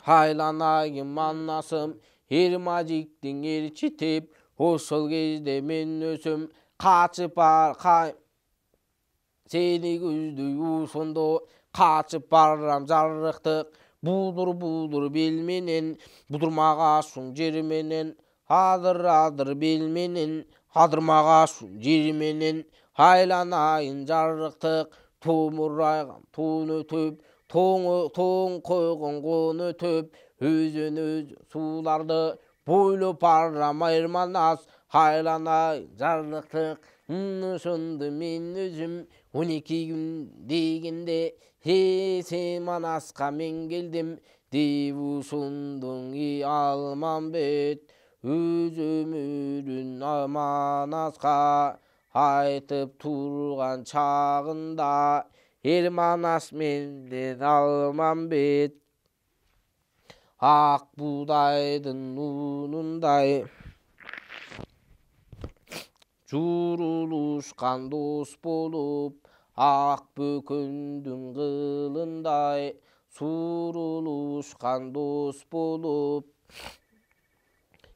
Айланайын маннасым Ермажиктің ерчитип, ошол кезде мен өзім качып сени көздөй усондо качып барам жарыктык. Будур бел менен, будурмагашуң жер менен, адыр бел менен, адырмагашуң жер менен. Айланайын жарыктык, томурайган тоң өтөп, тоң койгон кон өтөп, өзөн сууларды бойлоп барам Айырманас. Айланайын жарыктык, ошондо мен өзүм 12 күн дегенде сен Манаска мен келдим деп ушундуң Алмамбет өз өмүрүн Манаска айтып турган чагында. Манас менен Алмамбет ак будайдын унундай журулушкан дос болуп, ак бөкөндүн кылындай сурулушкан дос болуп,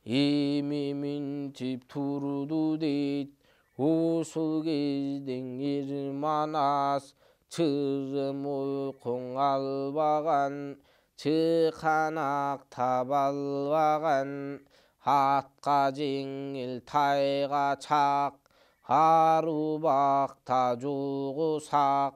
эми минтип турду дейт. Ошол кезден Манас чырым ойкоң албаган, чыканак таба албаган, атка жеңил тайга чак, арубакта жогу сак.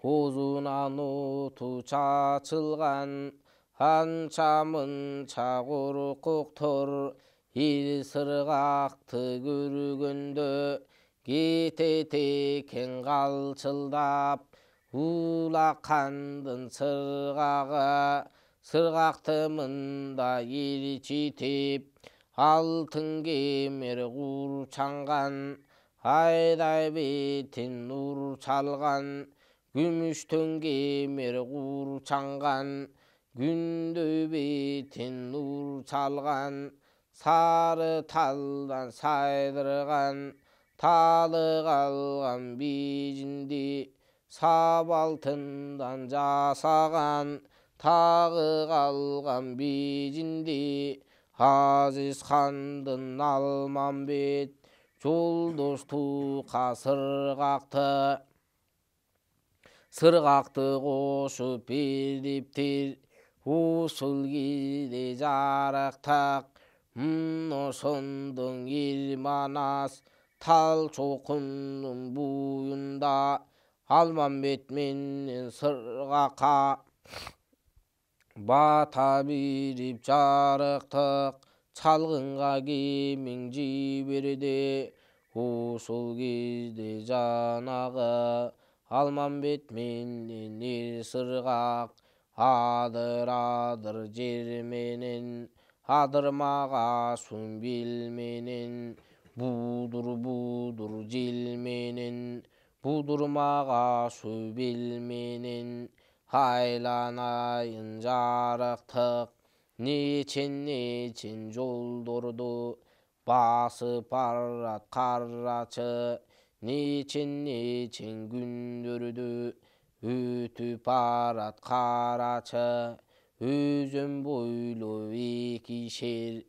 Озунан оту чачылган, анча мынча коркоктор эл сыргакты көргөндө кетет экен калчылдап. Улакандын сыргагы, сыргакты мындай ээрчитип, алтын кемер курчанган, айдай бетин нур чалган, күмүштөн кемер курчанган, күндөй бетин нур чалган. Сары талдан сайдырган, талы калган бижинди, сабалтындан жасаган, тагы калган бижинди. Азиз хандын Алмамбет жолдош тука сыргакты кошуп бериптир. Ошол кезде жарыктык, ошондон Манас тал чокундун буюнда. Алмамбет менен сыргакка бата берип жарыктык, чалгынга кемең жиберди. Ошол кезде жанагы Алмамбет менен сыргак адыр жер менен, адырмагашуң бел менен, будур жел менен, будурмагашу бел менен. Айланайын жарыктык, нечен жолдорду басып барат карачы, нечен күндөрдү өтүп барат карачы. Өзөн бойлоп экишер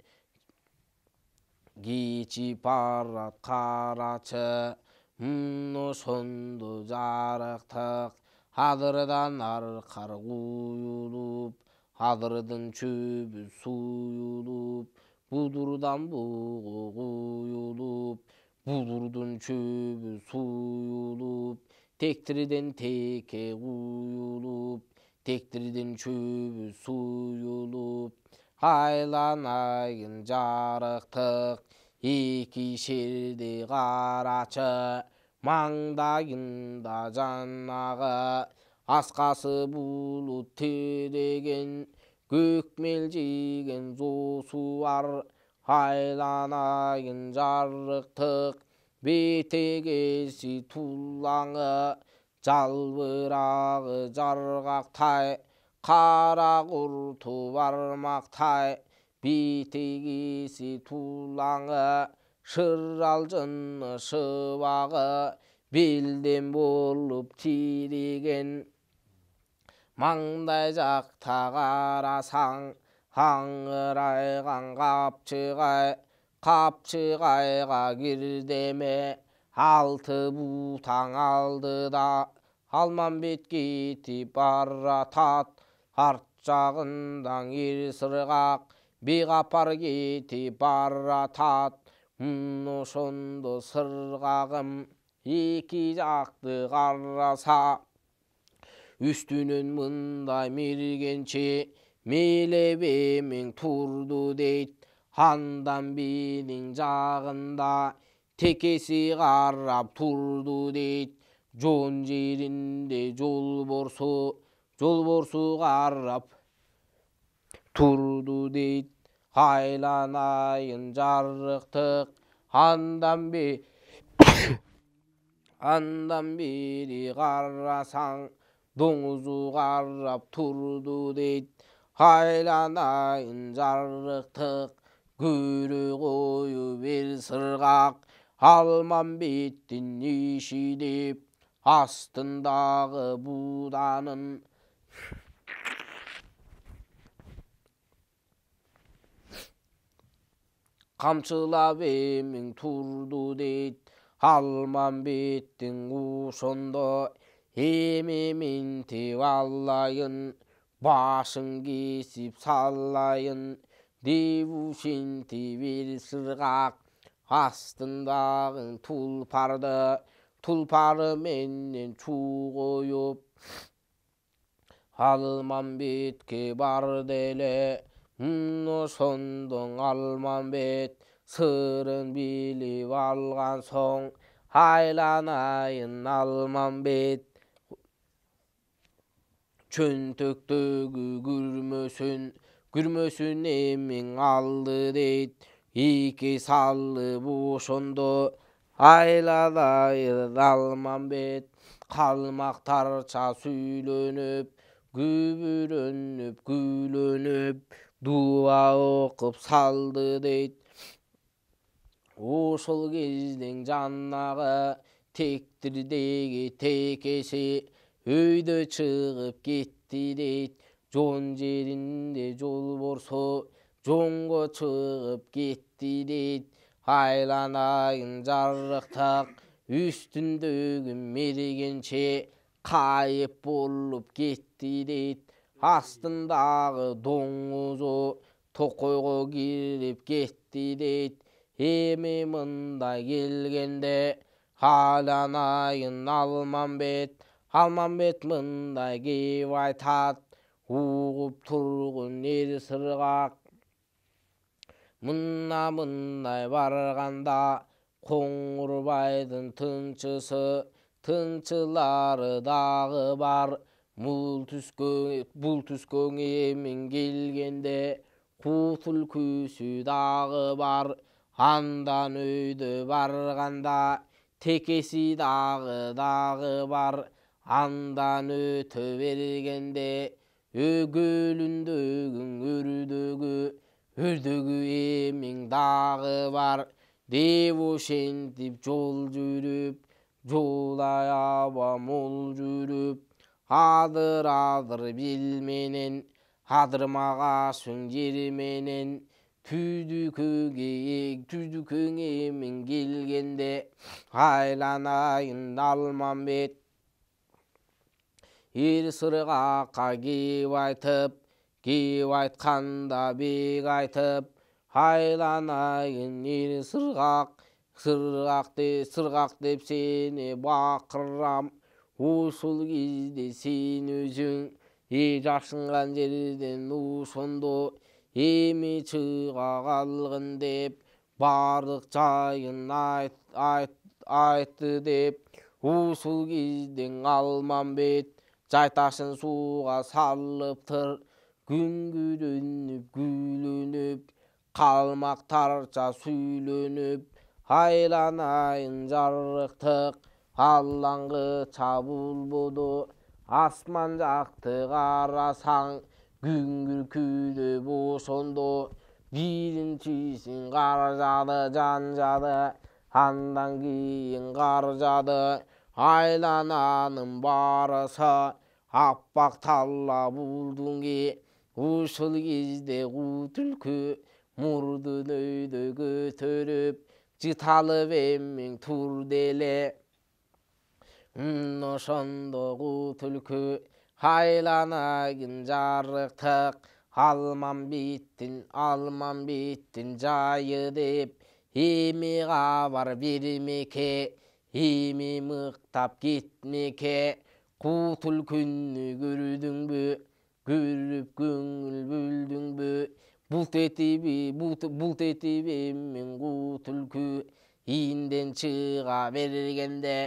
кечип барат карачы. Ошондо жарыктык, адырдан аркар куюлуп, адырдын чөбү суюлуп, будурдан бугу куюлуп, будурдун чөбү суюлуп, тектирден теке куюлуп, тектирдин чөбү суюлуп. Айланайын жарыктык, экишерди карачы, маңдайында жанагы аскасы булут тереген, көк мелжиген зоосу бар. Айланайын жарыктык, бетегеси тулаңы, жалбырагы жаргактай, кара курту бармактай. Бетегеси тулаңы, шыралжыны шыбагы, белден болуп тиреген. 망다이 작타가라상 항을 알강 갑치가이가 길대매 알트 부당 알드다 알만빛기 바라탓 harçağından irsırgaq biğapargi baраtat ошондо сыргагым эки жакты караса үстүнөн мындай миргенче мелебемиң турду дейт андан биринин жагында текеси карап турду дейт жон жеринде жолборсу карап турду дейт айланайын жарыктык андан бери карасаң доңузу карап турду дейт айланайын жарыктык көрө коюп бер сыргак Алмамбеттин иши деп астындагы буданын камчылап эмиң турду дейт Алмамбеттин ошондо эми минтип алайын башын кесип салайын деп ушинтип бир сыргак астындагы тулпары менен чуу коюп Алмамбетке барды эле ошондо Алмамбет сырын билип алган соң айланайын Алмамбет чөнтөктөгү күрмөсүн эмиң алды дейт эки салып ошондо айланайын Алмамбет калмактарча сүйлөнүп күбүрөнүп күйлөнүп дуа окуп салды дейт ошол кезден жанагы тектирдеги текеси өйдө чыгып кетти дейт жон жеринде жолборсо жонго чыгып кетти дейт айланайын жарыктык үстүндөгү мергенче кайып болуп кетти дейт астындагы доңузу токойго кирип кетти дейт эми мындай келгенде айланайын Алмамбет мындай кеп айтат угуп тургун эр сыргак мындай барганда Коңурбайдын тынчылары дагы бар бул түскөн эмиң келгенде кутул күсү дагы бар андан өйдө барганда текеси дагы бар андан өтө бергенде өгөлүндөгү өрдөгү эмиң дагы бар деп ошентип жол аябай мол жүрүп адыр бил адырмагашың жер менен түздүкөң эмиң келгенде айланайын Алмамбет эр сыргакка кеп айтканда бек айтып айланайын эр сыргак деп сени бакырам ушул кезде сен өзүң жашынган жерден ошондо эми чыга калгын деп бардык жайын айтты деп ушул кезден Алмамбет жайташын сууга салыптыр күңгүрөнүп күйлөнүп калмактарча сүйлөнүп айланайын жарыктык алаңгыча болбоду асман жакты карасаң күңгүр күйдөп ошондо биринчисин кар жаады жанжады андан кийин кар жаады айлананын баарысы аппақ талла булдың ке ушыл кезде қу түлкі мұрдын өйдө көтөрүп жыталып эмиң тур деле. Ошондо қу түлкі айланайын жарықтық алман биттин жайы деп эми кабар бермеке эми мыктап кетмеке. Қу түлкүнү көрдүңбү көрүп көңүл бөлдүңбү булт этип эмиң қу түлкү ийинден чыга бергенде.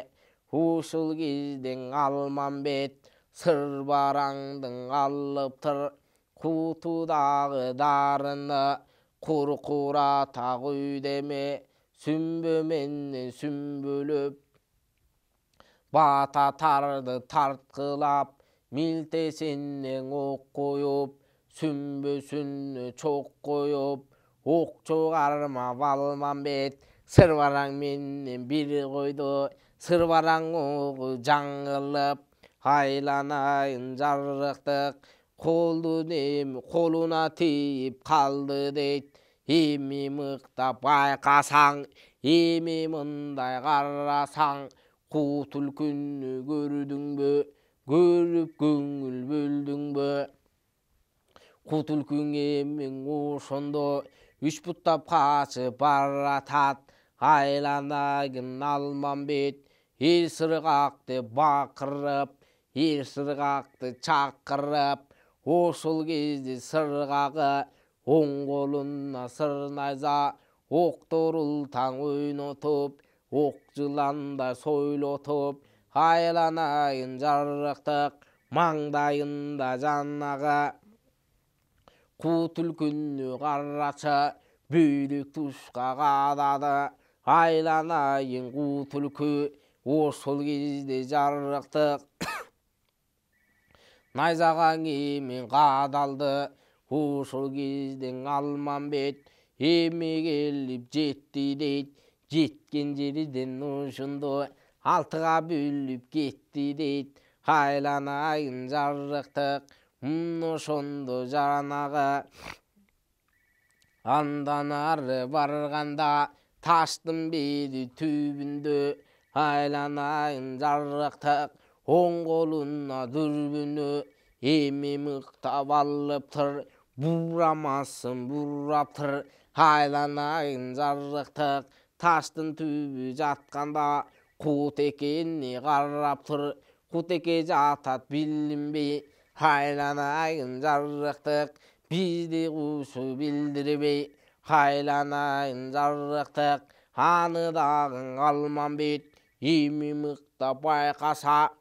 Ушул кезден Алмамбет сырбараңдың алыптыр кутудагы дарыны куркурата куй деме. Сүмбө менен сүмбөлөп бата тарды тарткылап милтесинен ок коюп сүмбөсүнө чок коюп ок чыгармап Алмамбет сырбараң менен бир койду. Сырбараң огу жаңылып айланайын жарыктык колуна тийип калды дейт. Эми мыктап байкасаң эми мындай карасаң қу түлкүнү көрдүңбү көрүп көңүл бөлдүңбү. Қу түлкүң эмиң ошондо үч буттап качып баратат. Айланайын Алмамбет эл сыргакты бакырып эл сыргакты чакырып. Ошол кезде сыргагы оң колуна сыр найза окторултаң ойнотуп ок жыландай сойлотуп айланайын жарыктык маңдайында жанагы. Қу түлкүнү карачы бөйрөк тушка кадады. Айланайын қу түлкү ошол кезде жарыктык найзагаң эмиң кадалды. Ошол кезден Алмамбет эми келип жетти дейт. Жеткен жерден ошондо алтыга бөлүп кетти дейт. Айланайын жарыктык ошондо жанагы. Андан ары барганда таштын бери түбүндө айланайын жарыктык оң колуна дүрбүнү эми мыктап алыптыр бурамасын бураптыр. Айланайын жарыктык таштын түбү жатканда Кутекени караптыр. Кутеке жатат билинбей айланайын жарыктык бизди кушу билдирбей. Айланайын жарыктык аны дагы Алмамбет эми мыктап байкаса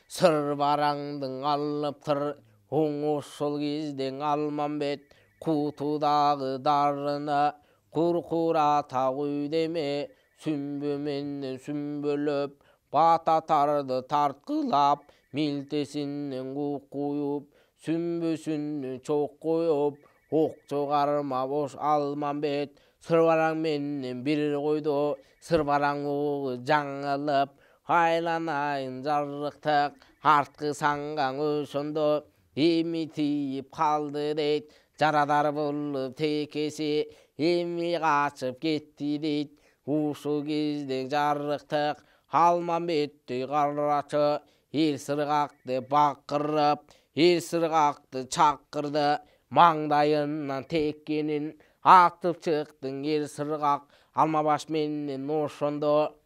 сырбараңдың алыптыр. Ошол кезден Алмамбет кутудагы дарыны куркурата куй деме. Сүмбө менен сүмбөлөп бата тарды тарткылап милтесинен ок коюп сүмбөсүнө чок коюп ок чыгармап Алмамбет сырбараң менен бир койду. Сырбараң огу жаңылып айланайын жарыктык арткы саңгаң ошондо эми тийип калды дейт. Жарадар болуп текеси эми качып кетти дейт. Ушул кезде жарыктык Алмамбетти карачы эл сыргакты бакырып эл сыргакты чакырды. Маңдайынан теккенин атып чыктың эл сыргак Алмабаш менен ошондо.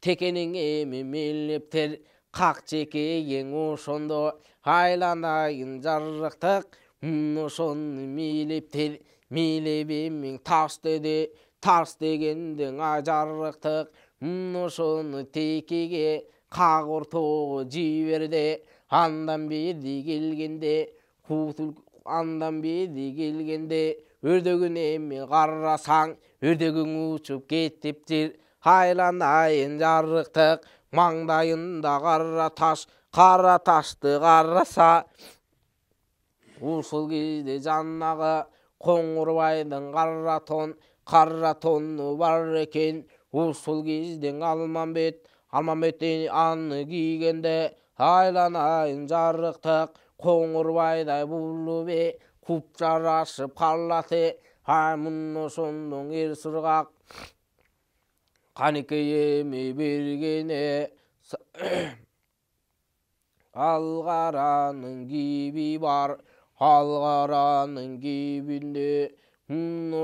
Текениң эми мелептер как чекегең ошондо айланайын жарыктык ошону мелептер мелеп эмиң таш деди. Тарс дегенден жарыктык ошону текеге как ортого жиберди. Андан бери келгенде өрдөгүн эми карасаң өрдөгүң учуп кетиптир. Айланайын жарыктык маңдайында кара ташты караса ушул кезде жанагы Коңурбайдын кара тону бар экен. Ушул кезден Алмамбет Алмамбеттен аны кигенде айланайын жарықтық қоңырбайдай бұлыбе құп жарашып қаллаты аймын ошондон ер сырғақ қанеке еме бергене алғараның киби бар алғараның кибинде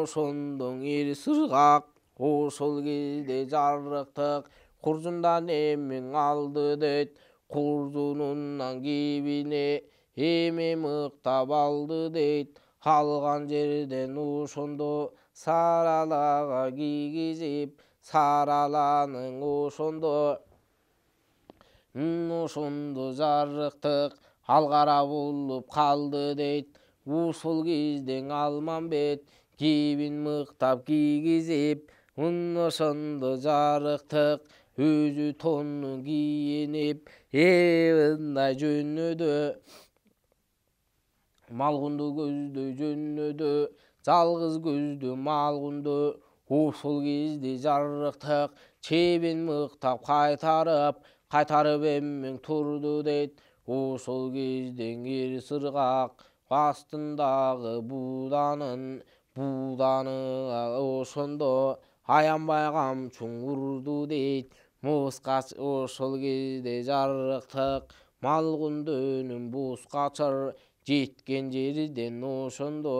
ошондон ер сырғақ ошол кезде жарықтық құржундан эмең алды дейт құржунунан кибине эме мыктап алды дейт алган жерден ошондо саралага кийгизип сараланың ошондо жарықтық алгара болуп калды дейт ушул кезден Алмамбет кибин мыктап кийгизип ошондо жарықтық өзү тонну кийинип мындай жөнөдө малгунду көздөй жөнөдө жалгыз көздүү малгунду ошол кезде жарықтық чебин мыктап кайтарып эмең турду дейт ошол кезден ер сыргак астындагы бууданы ошондо аянбай камчың урду дейт мускач ошол кезде жарықтық малгундөнүн бус качыр жеткен жерден ошондо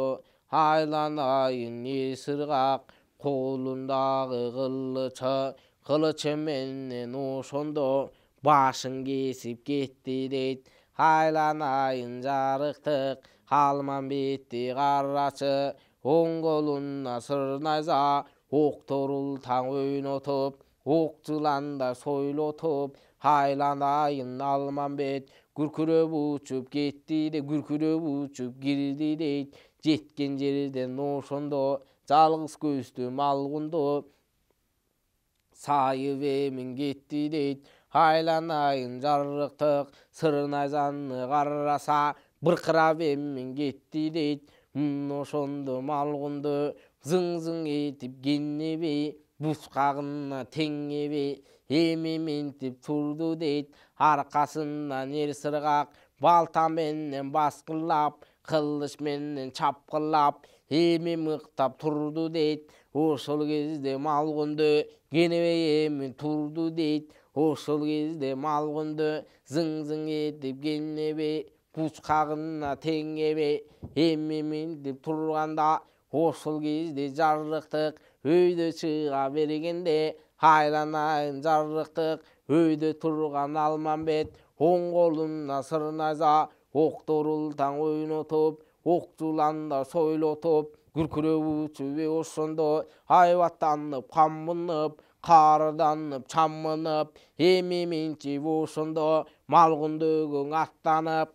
айланайын ер сыргак колундагы кылычы менен ошондо башын кесип кетти дейт айланайын жарықтық Алмамбетти карачы оң колуна сырнайза окторул таң ойнотуп ок жыландай сойлотуп айланайын Алмамбет күркүрөп учуп кетти де күркүрөп учуп кирди дейт жеткен жерден ошондо жалгыз көздүү малгунду сайып эмин кетти дейт айланайын жарықтық сырнайзаны караса быркырап эмин кетти дейт ошондо малгунду зың этип кенебей бускагына теңебей эми ментип турду дейт аркасынан ер сыргак балта менен баскылап кылыч менен чапкылап эми мыктап турду дейт ошол кезде малгунду кенебей эми турду дейт ошол кезде малгунду зың этип кенебей бускагына теңебей эми ментип турганда ошол кезде жарықтық өйдө чыга бергенде айланайын жарықтық өйдө турган Алмамбет оң колуна сырнайза окторул таң ойнотуп ок жуланда сойлотуп күркүрөп учуп ошондо айбаттанып камынып каарданып чамынып эми минчип ошондо малгундөгө аттанып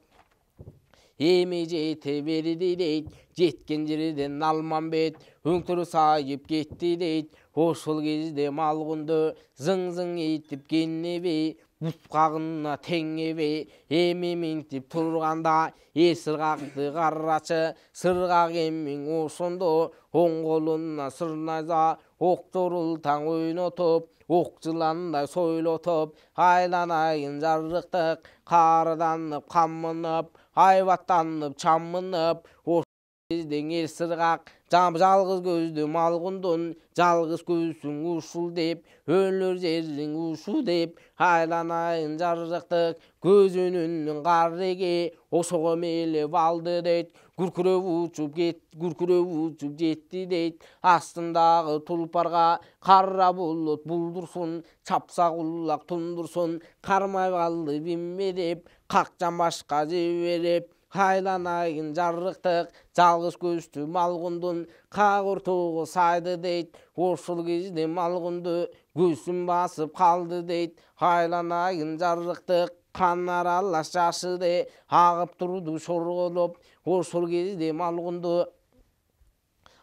эми жете берди дейт жеткен жерден Алмамбет өңтүрү сайып кетти дейт ошол кезде малгунду зың этип кенебей бускагына теңебей эми минтип турганда ер сыргакты карачы сыргак эмиң ошондо оң колуна сырнайза окторул таң ойнотуп ок жыландай сойлотуп айланайын жарықтық каарданып камынып айбаттанып чамынып кезден ер сыргак жалгыз көздүү малгундун жалгыз көзүң ушул деп өлөр жериң ушу деп айланайын жарықтық көзүнүн кареги ошого мээлеп алды дейт күркүрөп учуп жетти дейт астындагы тулпарга кара булут булдурсун чапса кулак тундурсун кармай калды бимбе деп какчан башка жиберип айланайын жарықтық жалгыз көздүү малгундун кагыртугу сайды дейт ошол кезде малгунду көзүн басып калды дейт айланайын жарықтық кан аралаш жашы агып турду шорголоп ошол кезде малгунду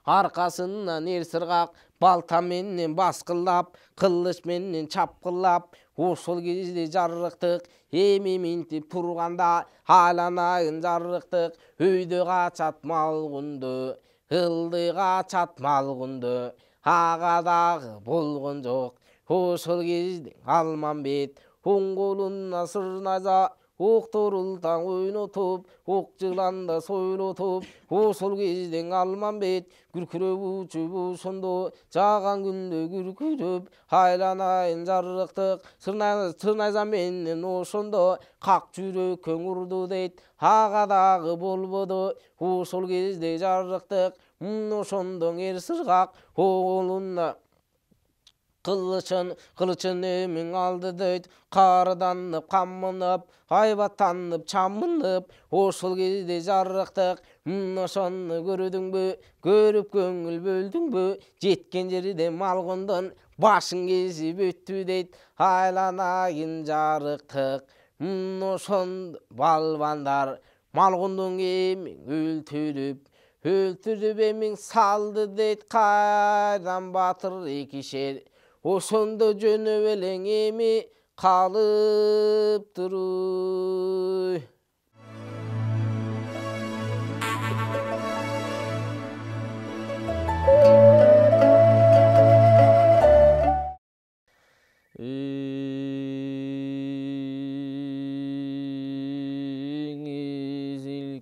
аркасынан ер сыргак балта менен баскылап кылыч менен чапкылап ошол кезде жарықтық эми минтип турганда айланайын жарықтық өйдө качат малгунду ылдый качат малгунду ага дагы болгон жок ошол кезде Алмамбет оң колуна сырнажа ок торултаң ойнотуп, ок жыланда сойлотуп, ошол кезде Алмамбет күркүрөбүчү бусондо жааган күндө күркүрөп, айланайын жарыктык, сырнайза менен ошондо как жүрөккөң урду дейт, ага дагы болбоду, ошол кезде жарыктык, ошондо эр сыргак колуна кылычын эмиң алды дейт, карыданып камынып, айбаттанып чамынып, ошол кезде жарыктык, ошону көрдүңбү, көрүп көңүл бөлдүңбү, жеткен жерде малгондон башын кесип өттү дейт, айланайын жарыктык, ошондо балбандар малгондон эмиң өлтүрүп эмиң салды дейт, Кайран батыр экишер, ошондо жөнөп элең эми калыптыр.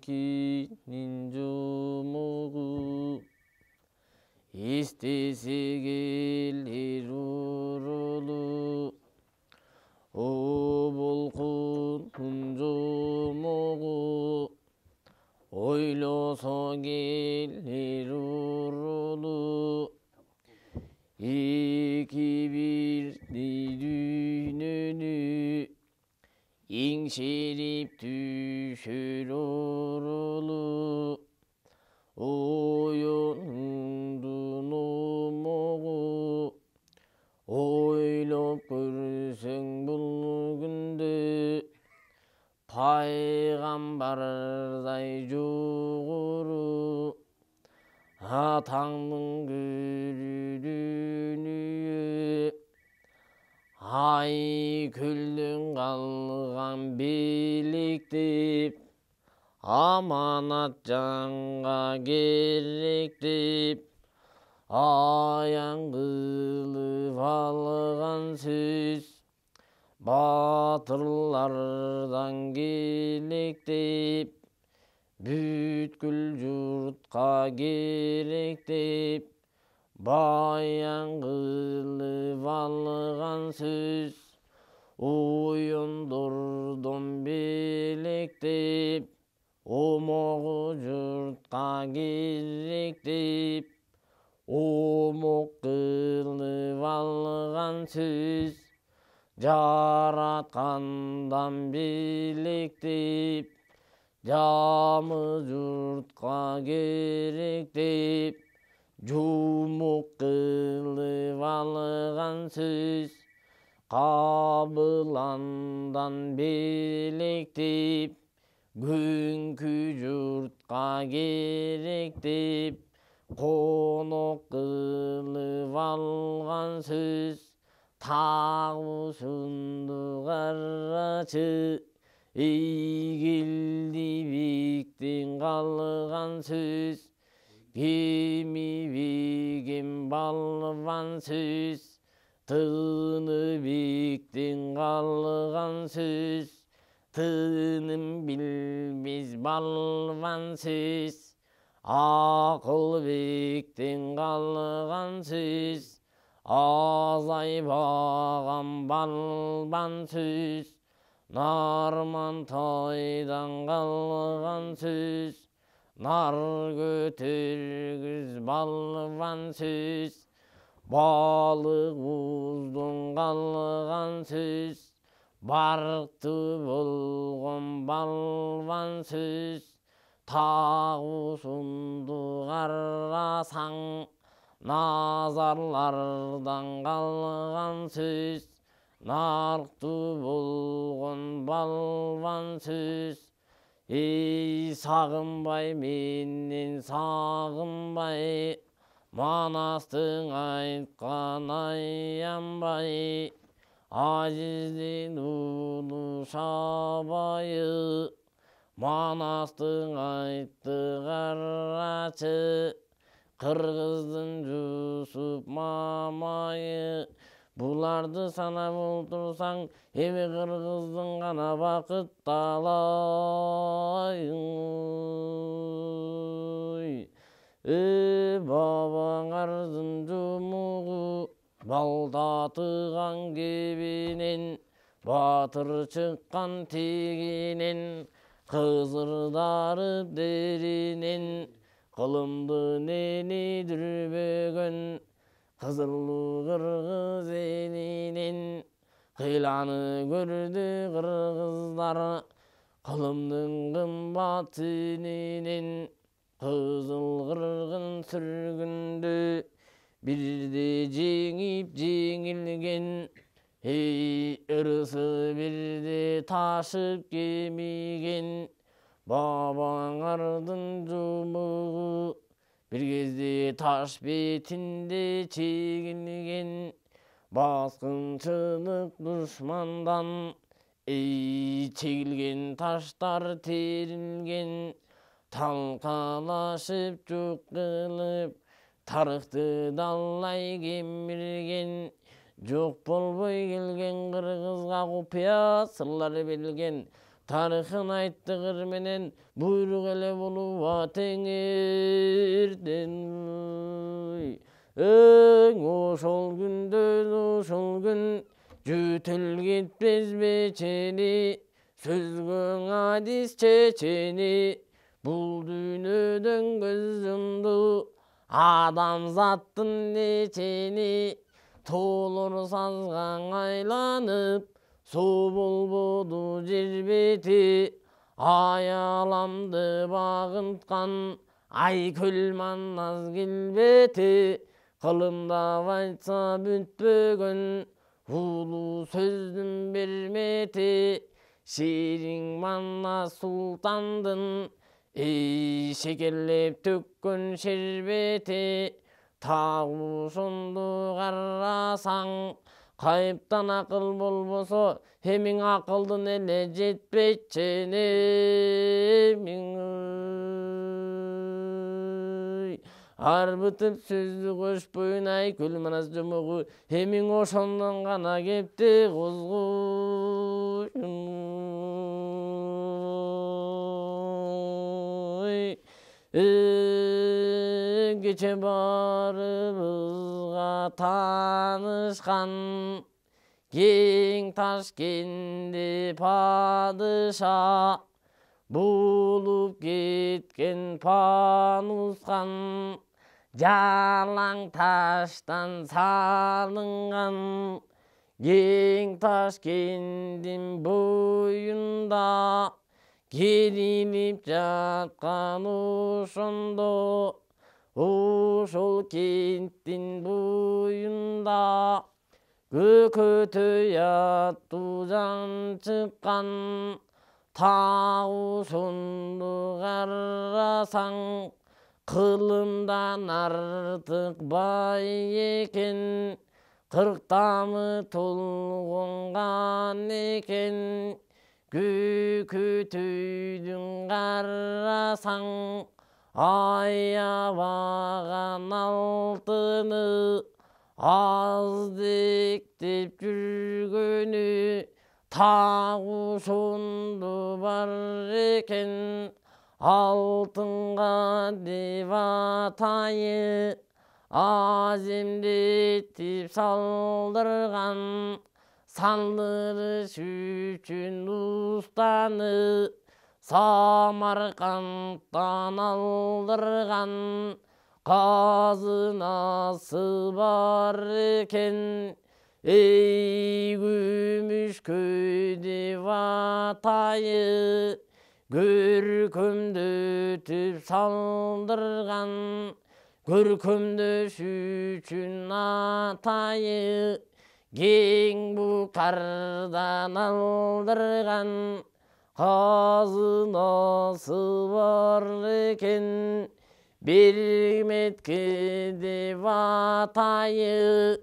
Эзилкинин жомогу эстесе келер урулу, оболкундун жомогу ойлосо келер урулу, эки бирдей дүйнөнү эңшерип түшөр урулу, оюнуңдун омогу ойлоп көрсөң бул күндө, пайгамбардай жогору атаңдын көрүнү, ай көлдөн калган белектеп, аманат жанга керек деп, аян кылып алган сөз, батырлардан келек деп, бүткүл журтка керек деп, баян кылып алган сөз, оюндордон белектеп, омогу журтка керек деп, омок кылып алган сөз, жараткандан белектеп, жамы журтка керек деп, жумук кылып алган сөз, кабыландан белектеп, көңкү журтка керек деп, конок кылып алган сөз, так ушунду карачы, эй келди бектен калган сөз, кеми бегем балбан сөз, тыны бектен калган сөз, тыным билбес балбан сөз, акыл бектен калган сөз, азайбаган балбан сөз, Нармантайдан калган сөз, нар көтөргүз балбан сөз, балык муздун калган сөз, баркты болгон балбан сөз, так ушунду карасаң, назарлардан калган сөз, нарктуу болгон балбан сөз, эй сагынбай менен сагынбай, Манастың айткан аянбай, Азиздин улуу шабайы, Манастың айтты карачы, Кыргыздын Жусуп мамайы, Буларды санап отырсаң, эми кыргыздын гана бакыт талайын. Бабаңардын жумугу балдатыган кебинен, батыр чыккан тегинен, кызырдарып деринен, кылымдын эни дүрбөгөн, кызылуу кыргыз элинен. Кыйланы көрдү кыргыздар, кылымдын кымбат тининен. Кызыл кыргын сүргүндө бирде жеңип жеңилген, ырысы бирде ташып кемиген. Бабаңардын жумугу бир кезде таш бетинде чегилген. Баскынчылык душмандан чегилген таштар терилген. Талкалашып жок кылып тарыхты далай кемирген. Жок болбой келген кыргызга купуя сырлар берилген. Тарыхын айтты кыр менен, буйрук эле болуба теңирден. Ошол күндөн ошол күн жөтөл кетпес бечени, сөзгөң адис чечени. Бул дүйнөдөн көз жумду адамзаттын нечени. Тоолор сазга айланып, суу болбоду жер бети. Аяламды багынткан айкөл маннас келбети. Кылымдап айтса бүтпөгөн улуу сөздүн бермети. Шериң маннас султандын шекерлеп төккөн шербети. Так ошондо карасаң, кайыптан акыл болбосо, эмиң акылдын эле жетпейт ченемиң. Арбытып сөздү кошпойун айкөл манас жумугу, эмиң ошондон гана кепти козгойун. Кече барыбызга таанышкан кең Ташкенде падыша, болуп кеткен панускан, жалаң таштан салынган. Кең Ташкенттин боюнда керилип жаткан ошондо, ошол кенттин боюнда көкөтөй аттуу жан чыккан. Так ошондо карасаң, кылымдан артык бай экен. 40 тамы толгонган экен. Көкөтөйдүн карасаң, аябаган алтыны, аздек деп жүргөнү так ошондо бар экен. Алтынга деп атайы аземдетип салдырган. Салдырыш үчүн устаны Самаркандтан алдырган. Казынасы бар экен, күмүшкөй деп атайы, көркөмдөтүп салдырган. Көркөмдөш үчүн атайы, кең букардан алдырган. Казынасы бар экен, Берметке деп атайы,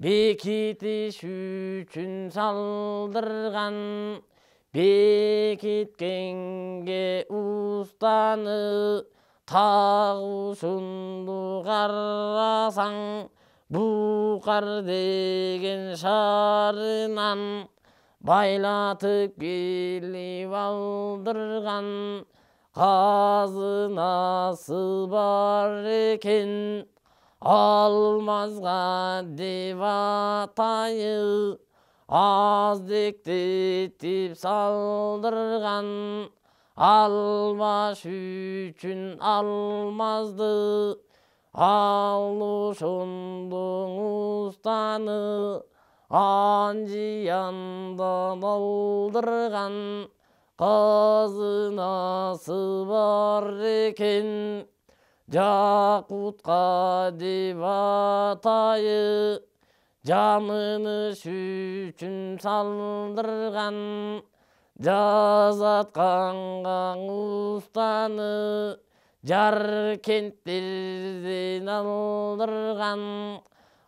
бекитиш үчүн салдырган. Бекиткенге устаны, так ушунду карасаң, Buqar деген шарынан байлатып келіп алдырған қазынасы бар екен, алмазға деп атайы аздектетіп салдырған. Алмаш үшін алмазды алушындың ұстаны анжияндан алдырған қазынасы бар екен, жақутқа деп атайы жамыныш үшін салдырған. Жазатқанға ұстаны Жаркенттерден алдырған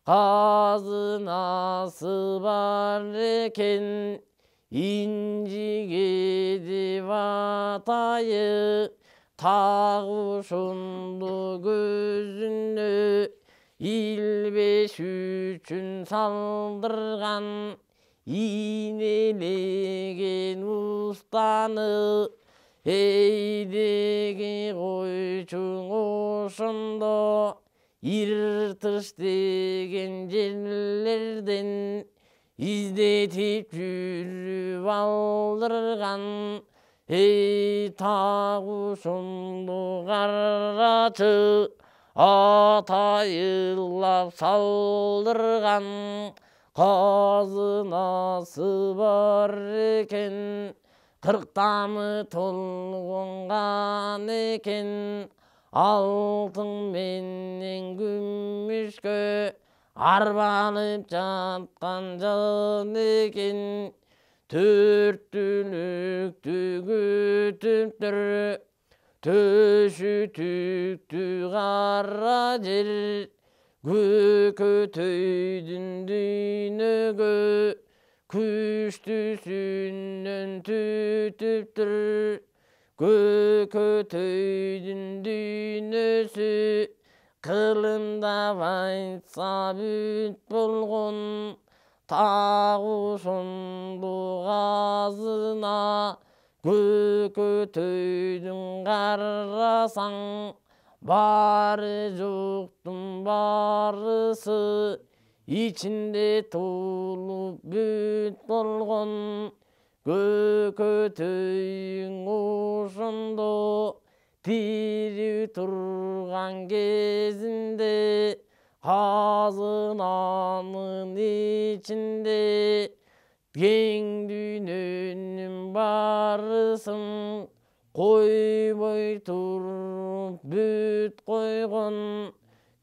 қазынасы бар екен, инжиге деп атайы тағушынды көзіне илбеш үшін салдырған. Инелеген ұстаны эйдеги койчуң ошондо иртыш деген жерлерден издетип жүрүп алдырган. Эй тагушунду карачы атайылап салдырган қазынасы бар екен, 40 тамы толғанған екен, алтын менен күмүшкө арбанып жатқан жан екен. 4 түлүктү күтүп тұр, төшү түктү кара жер, көкөтөйдүн дүйнөгө күчтүүсүнөн түтүп тур. Көкөтөйдүн дүйнөсү кылымдап айтса бүт болгон, тагушунду казына көкөтөйдүн карасаң, бары жоқтың барысы içinde толып бүт болгон. Көкөтөйүң ошондо тирүү турган кезинде, казынанын ичинде кең дүйнөнүн барысын койбой туруп бүт койгон.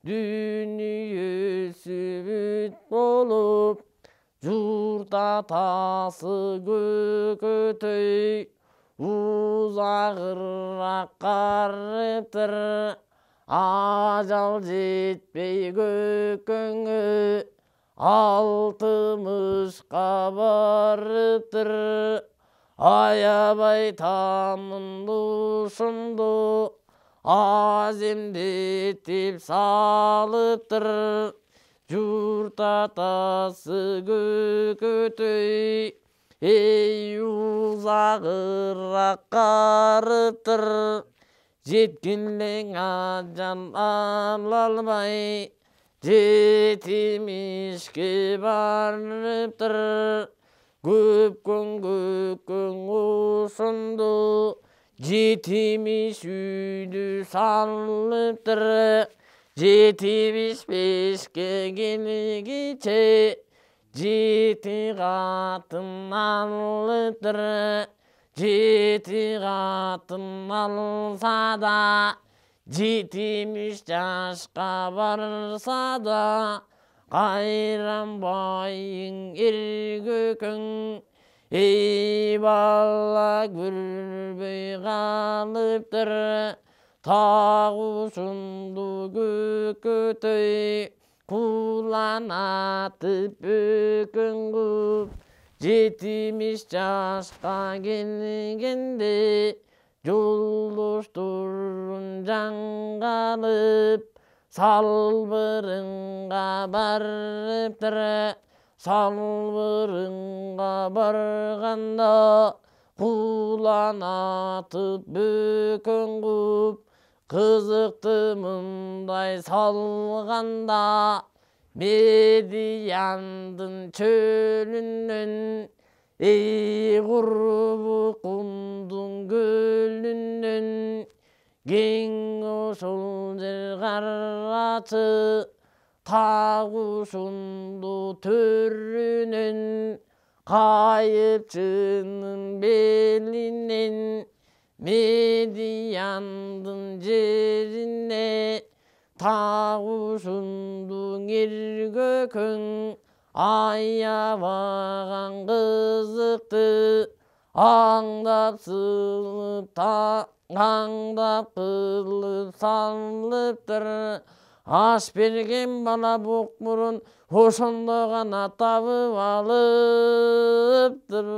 Дүниесі бүт болуп журт атасы көкөтөй узагыраак карыптыр. Ажал жетпей көкөңө 60-ка барыптыр. Аябай тамынды ушунду аземдетип салыптыр. Журт атасы көкөтөй эй узагыраак карыптыр. Жеткенлең ажал ала албай жетимишке барыптыр. Көпкөн ошондо жетимиш үйдү салыптыр. 75-ке келгиче 7 катын алыптыр. 7 катын алса да 70 жашка барса да кайранбайың эркөкөң. Эй бала көрбөй калыптыр. Тагушунду көкөтөй куланатып бөкөңгүп. 70 жашка келгенде жолдошторун жаңгалып Salbırınga barıptır, salbırınga barganda, Kulan atıp bökön kup, kızıktı mınday salganda, Mediyandın çölünden, ey kurbu kundun gölünden, Gen oşul jer garratı, tağuşundu törünün, Kayıpçının belinden, Mediyandın jerine, Tağuşundun ergökün, Ayabağan kızıktı, Аңдап сылып, аңдап кылып салыптыр. Аш берген бала боқ мұрын, ошондо гана табып алыптыр.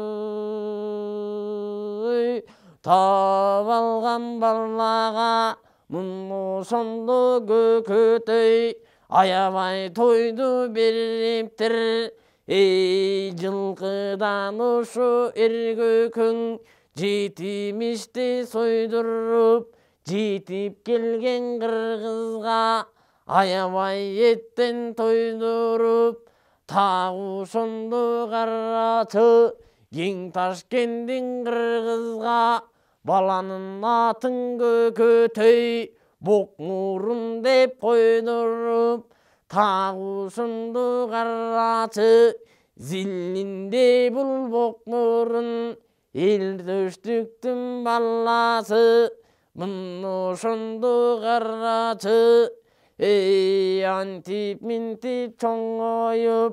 Таап алган балага мун ошондо көкөтөй, аябай тойду бериптир. Ey жылкыдан ушу эргөкүң, жетимишти сойдуруп, жетип келген кыргызга аябай эттен тойдуруп, так ошондо карачы кең Ташкенттин кыргызга баланын атын көкөтөй, Бок мурун деп койдуруп, так ошондо карачы зилинде бул бок мурун, эл төштүктүн баласы мын ошондо карачы. Эй антип минтип чоңоюп,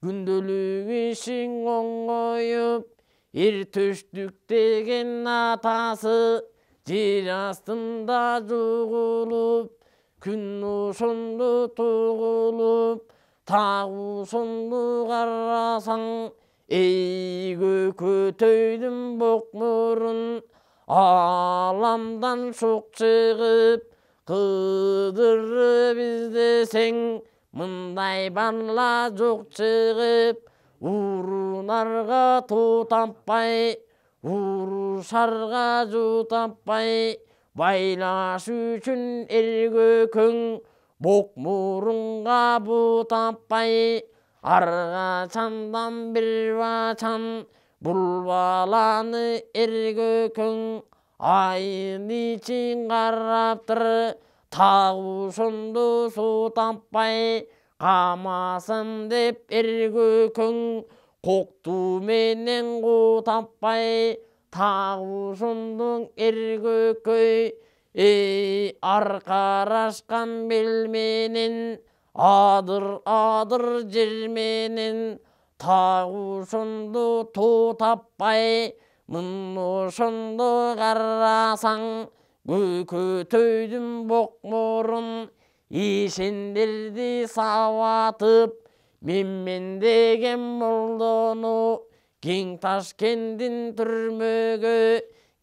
күндөлүк ишиң оңоюп, эр төштүк деген атасы жер астында жугулуп, күн ошондо тугулуп, так ошондо карасаң, эй көкөтөйдүн бок мурун, аламдан шок чыгып, кыдырып издесең, мындай бала жок чыгып, урунарга тоо таппай, урушарга жуу таппай, байлаш үчүн эргөкөң, бок мурунга буу таппай, арга чандан бир бачан, бул баланы эргөкөң айын ичин караптыр. Так ошондо суу таппай, камасам деп эргөкөң, кокту менен куу таппай, так ошондо эргөкөй. Эй аркарашкан бел менен, адыр жер менен, так ошондо тоо таппай, мын ошондо карасаң, көкөтөйдүн бок мурун, ишендерди сабатып, менмен деген молдону кең Ташкенттин түрмөгө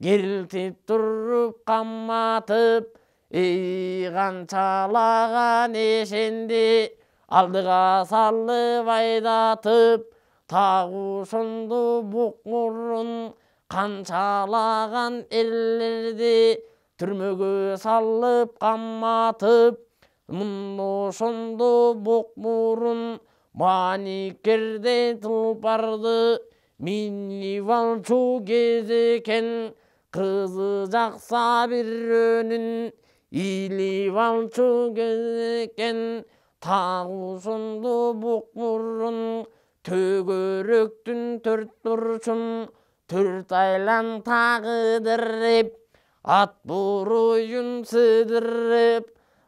келтип туруп каматып. Эй канчалаган ишенди алдыга салып айдатып, так ошондо бок мурун канчалаган эрлерди түрмөгө салып каматып. Мын ошондо бок мурун маникерде тулпарды минип алчу кезекен, кызы жакса бирөөнүн илип алчу кезекен. Так ошондо бок мурун төгөрөктүн төрт бурчун төрт айлан тагыдырып, ат буруйун сыдырып,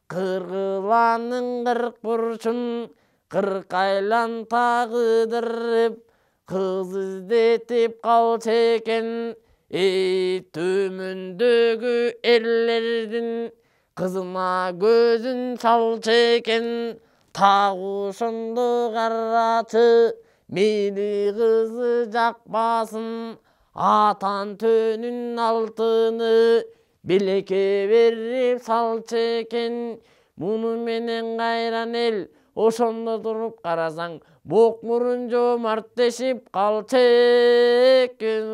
кыргыланын 40 бурчун 40 айлан тагыдырып, кыз издетип калчу экен. Эй төмөндөгү эрлердин кызына көзүн салчу экен. Так ошондо карачы мени кызы жакпасын, атан төнүн алтыны белекке берип салчу экен. Муну менен кайран эл ошондо туруп карасаң, бок мурун жоомарт дешип калчу экен.